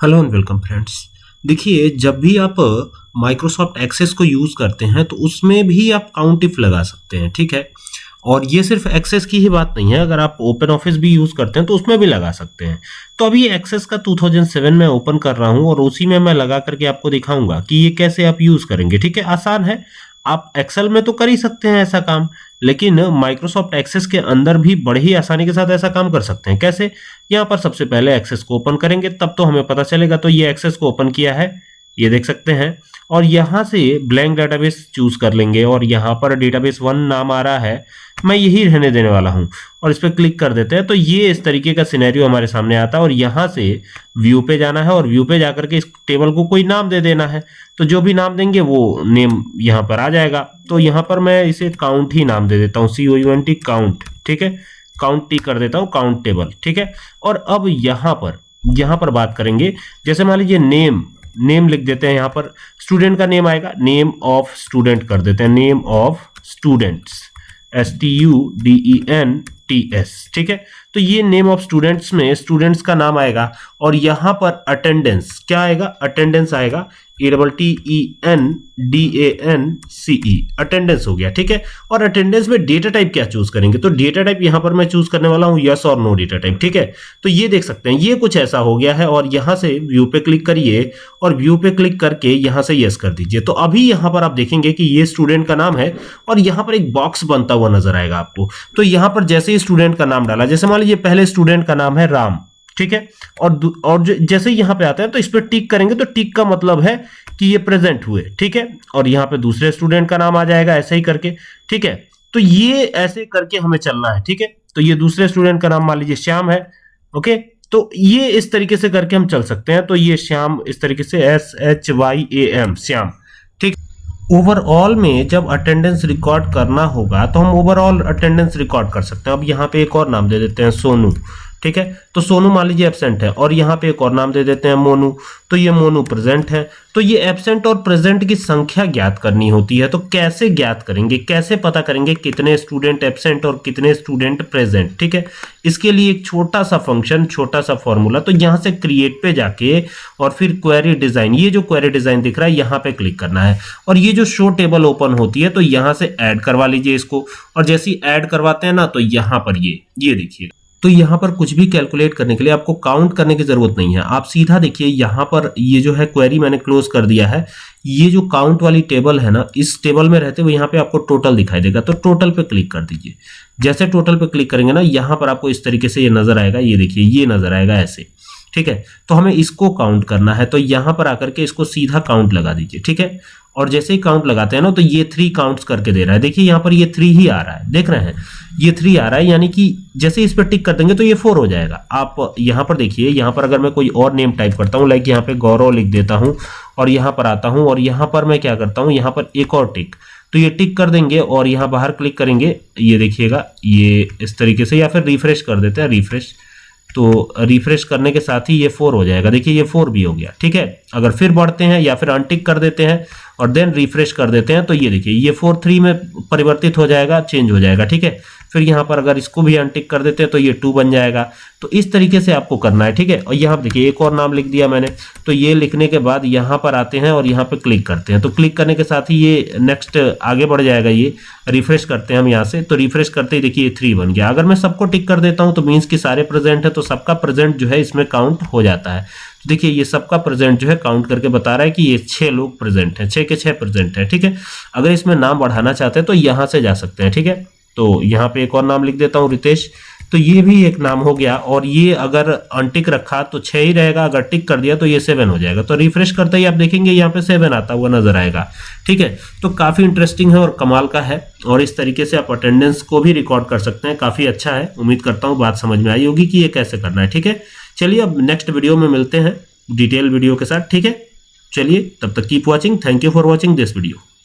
Hello and welcome friends. देखिए, जब भी आप माइक्रोसॉफ्ट एक्सेस को यूज़ करते हैं तो उसमें भी आप काउंट इफ लगा सकते हैं, ठीक है। और ये सिर्फ एक्सेस की ही बात नहीं है, अगर आप ओपन ऑफिस भी यूज़ करते हैं तो उसमें भी लगा सकते हैं। तो अभी एक्सेस का 2007 में ओपन कर रहा हूँ और उसी में मैं लगा करके आपको दिखाऊंगा कि ये कैसे आप यूज़ करेंगे, ठीक है। आसान है, आप एक्सेल में तो कर ही सकते हैं ऐसा काम, लेकिन माइक्रोसॉफ्ट एक्सेस के अंदर भी बड़े ही आसानी के साथ ऐसा काम कर सकते हैं। कैसे? यहाँ पर सबसे पहले एक्सेस को ओपन करेंगे तब तो हमें पता चलेगा। तो ये एक्सेस को ओपन किया है, ये देख सकते हैं। और यहाँ से ब्लैंक डेटाबेस चूज कर लेंगे और यहाँ पर डेटाबेस 1 नाम आ रहा है, मैं यही रहने देने वाला हूँ और इस पर क्लिक कर देते हैं। तो ये इस तरीके का सिनेरियो हमारे सामने आता है और यहाँ से व्यू पे जाना है और व्यू पे जाकर के इस टेबल को कोई नाम दे देना है। तो जो भी नाम देंगे वो नेम यहाँ पर आ जाएगा। तो यहाँ पर मैं इसे काउंट ही नाम दे देता हूँ, COUNT काउंट, ठीक है। काउंट टी कर देता हूँ, काउंट टेबल, ठीक है। और अब यहाँ पर बात करेंगे, जैसे मान लीजिए नेम लिख देते हैं। यहाँ पर स्टूडेंट का नेम आएगा, नेम ऑफ स्टूडेंट कर देते हैं, नेम ऑफ स्टूडेंट्स, STUDENTS, ठीक है। तो ये नेम ऑफ स्टूडेंट्स में स्टूडेंट्स का नाम आएगा और यहाँ पर अटेंडेंस क्या आएगा? अटेंडेंस आएगा, ATTENDANCE, अटेंडेंस हो गया, ठीक है। और अटेंडेंस में डेटा टाइप क्या चूज करेंगे? तो डेटा टाइप यहाँ पर मैं चूज करने वाला हूँ यस और नो डेटा टाइप, ठीक है। तो ये देख सकते हैं, ये कुछ ऐसा हो गया है। और यहाँ से व्यू पे क्लिक करिए और व्यू पे क्लिक करके यहाँ से यस कर दीजिए। तो अभी यहाँ पर आप देखेंगे कि ये स्टूडेंट का नाम है और यहाँ पर एक बॉक्स बनता हुआ नजर आएगा आपको। तो यहाँ पर जैसे ही स्टूडेंट का नाम डाला, जैसे मान लीजिए पहले स्टूडेंट का नाम है राम, ठीक है। और जैसे ही यहाँ पे आते हैं तो इस पर टिक करेंगे तो टिक का मतलब है कि ये प्रेजेंट हुए, ठीक है। और यहाँ पे दूसरे स्टूडेंट का नाम आ जाएगा ऐसे ही करके, ठीक है। तो ये ऐसे करके हमें चलना है, ठीक है। तो ये दूसरे स्टूडेंट का नाम मान लीजिए श्याम है, ओके। तो ये इस तरीके से करके हम चल सकते हैं। तो ये श्याम इस तरीके से SHYAM, श्याम, ठीक। ओवरऑल में जब अटेंडेंस रिकॉर्ड करना होगा तो हम ओवरऑल अटेंडेंस रिकॉर्ड कर सकते हैं। अब यहाँ पे एक और नाम दे देते हैं सोनू, ठीक है। तो सोनू मान लीजिए एब्सेंट है और यहाँ पे एक और नाम दे देते हैं मोनू, तो ये मोनू प्रेजेंट है। तो ये एब्सेंट और प्रेजेंट की संख्या ज्ञात करनी होती है। तो कैसे ज्ञात करेंगे, कैसे पता करेंगे कितने स्टूडेंट एब्सेंट और कितने स्टूडेंट प्रेजेंट, ठीक है। इसके लिए एक छोटा सा फंक्शन, छोटा सा फॉर्मूला। तो यहाँ से क्रिएट पे जाके और फिर क्वेरी डिजाइन, ये जो क्वेरी डिजाइन दिख रहा है यहाँ पे क्लिक करना है और ये जो शो टेबल ओपन होती है तो यहाँ से ऐड करवा लीजिए इसको। और जैसे ही ऐड करवाते हैं ना तो यहाँ पर ये देखिए, तो यहाँ पर कुछ भी कैलकुलेट करने के लिए आपको काउंट करने की जरूरत नहीं है। आप सीधा देखिए यहाँ पर ये जो है क्वेरी मैंने क्लोज कर दिया है। ये जो काउंट वाली टेबल है ना, इस टेबल में रहते हुए यहाँ पे आपको टोटल दिखाई देगा। तो टोटल पे क्लिक कर दीजिए। जैसे टोटल पे क्लिक करेंगे ना, यहाँ पर आपको इस तरीके से ये नजर आएगा, ये देखिए ये नजर आएगा ऐसे, ठीक है। तो हमें इसको काउंट करना है, तो यहाँ पर आकर के इसको सीधा काउंट लगा दीजिए, ठीक है। और जैसे ही काउंट लगाते हैं ना तो ये 3 काउंट्स करके दे रहा है। देखिए यहाँ पर ये 3 ही आ रहा है, देख रहे हैं, ये 3 आ रहा है। यानी कि जैसे इस पर टिक कर देंगे तो ये 4 हो जाएगा। आप यहाँ पर देखिए, यहाँ पर अगर मैं कोई और नेम टाइप करता हूँ, लाइक यहाँ पे गौरव लिख देता हूँ और यहाँ पर आता हूँ और यहाँ पर मैं क्या करता हूँ, यहाँ पर एक और टिक, तो ये टिक कर देंगे और यहाँ बाहर क्लिक करेंगे, ये देखिएगा ये इस तरीके से, या फिर रिफ्रेश कर देते हैं, रिफ्रेश। तो रिफ्रेश करने के साथ ही ये 4 हो जाएगा। देखिए ये 4 भी हो गया, ठीक है। अगर फिर बढ़ते हैं या फिर अनटिक कर देते हैं और देन रिफ्रेश कर देते हैं तो ये देखिए ये 4 3 में परिवर्तित हो जाएगा, चेंज हो जाएगा, ठीक है। फिर यहाँ पर अगर इसको भी अनटिक कर देते हैं तो ये 2 बन जाएगा। तो इस तरीके से आपको करना है, ठीक है। और यहाँ देखिए एक और नाम लिख दिया मैंने। तो ये लिखने के बाद यहाँ पर आते हैं और यहाँ पे क्लिक करते हैं। तो क्लिक करने के साथ ही ये नेक्स्ट आगे बढ़ जाएगा। ये रिफ्रेश करते हैं हम यहाँ से, तो रिफ्रेश करते ही देखिए ये 3 बन गया। अगर मैं सबको टिक कर देता हूँ तो मीन्स कि सारे प्रेजेंट है, तो सबका प्रेजेंट जो है इसमें काउंट हो जाता है। तो देखिए ये सबका प्रेजेंट जो है काउंट करके बता रहा है कि ये 6 लोग प्रेजेंट हैं, 6 के 6 प्रेजेंट है, ठीक है। अगर इसमें नाम बढ़ाना चाहते हैं तो यहाँ से जा सकते हैं, ठीक है। तो यहाँ पे एक और नाम लिख देता हूँ, रितेश। तो ये भी एक नाम हो गया। और ये अगर अनटिक रखा तो 6 ही रहेगा, अगर टिक कर दिया तो ये 7 हो जाएगा। तो रिफ्रेश करते ही आप देखेंगे यहाँ पे 7 आता हुआ नजर आएगा, ठीक है। तो काफी इंटरेस्टिंग है और कमाल का है और इस तरीके से आप अटेंडेंस को भी रिकॉर्ड कर सकते हैं। काफी अच्छा है। उम्मीद करता हूँ बात समझ में आई होगी कि ये कैसे करना है, ठीक है। चलिए अब नेक्स्ट वीडियो में मिलते हैं डिटेल वीडियो के साथ, ठीक है। चलिए तब तक keep watching. Thank you for watching this video.